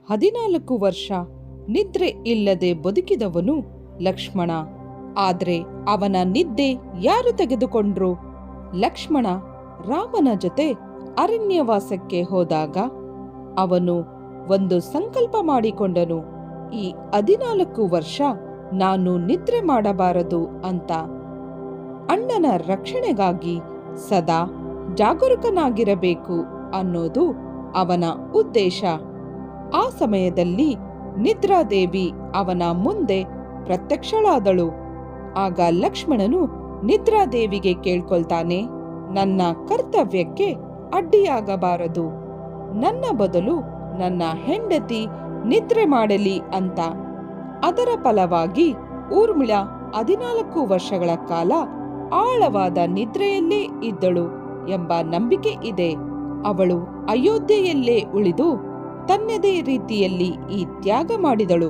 14 ವರ್ಷ ನಿದ್ರೆ ಇಲ್ಲದೆ ಬದುಕಿದವನು ಲಕ್ಷ್ಮಣ. ಆದ್ರೆ ಅವನ ನಿದ್ದೆ ಯಾರು ತೆಗೆದುಕೊಂಡ್ರು? ಲಕ್ಷ್ಮಣ ರಾಮನ ಜೊತೆ ಅರಣ್ಯವಾಸಕ್ಕೆ ಹೋದಾಗ ಅವನು ಒಂದು ಸಂಕಲ್ಪ ಮಾಡಿಕೊಂಡನು. ಈ 14 ವರ್ಷ ನಾನು ನಿದ್ರೆ ಮಾಡಬಾರದು ಅಂತ. ಅಣ್ಣನ ರಕ್ಷಣೆಗಾಗಿ ಸದಾ ಜಾಗರೂಕನಾಗಿರಬೇಕು ಅನ್ನೋದು ಅವನ ಉದ್ದೇಶ. ಆ ಸಮಯದಲ್ಲಿ ನಿದ್ರಾದೇವಿ ಅವನ ಮುಂದೆ ಪ್ರತ್ಯಕ್ಷಳಾದಳು. ಆಗ ಲಕ್ಷ್ಮಣನು ನಿದ್ರಾದೇವಿಗೆ ಕೇಳ್ಕೊಳ್ತಾನೆ, ನನ್ನ ಕರ್ತವ್ಯಕ್ಕೆ ಅಡ್ಡಿಯಾಗಬಾರದು, ನನ್ನ ಬದಲು ನನ್ನ ಹೆಂಡತಿ ನಿದ್ರೆ ಮಾಡಲಿ ಅಂತ. ಅದರ ಫಲವಾಗಿ ಊರ್ಮಿಳ 14 ವರ್ಷಗಳ ಕಾಲ ಆಳವಾದ ನಿದ್ರೆಯಲ್ಲೇ ಇದ್ದಳು ಎಂಬ ನಂಬಿಕೆ ಇದೆ. ಅವಳು ಅಯೋಧ್ಯೆಯಲ್ಲೇ ಉಳಿದು ತನ್ನದೇ ರೀತಿಯಲ್ಲಿ ಈ ತ್ಯಾಗ ಮಾಡಿದಳು.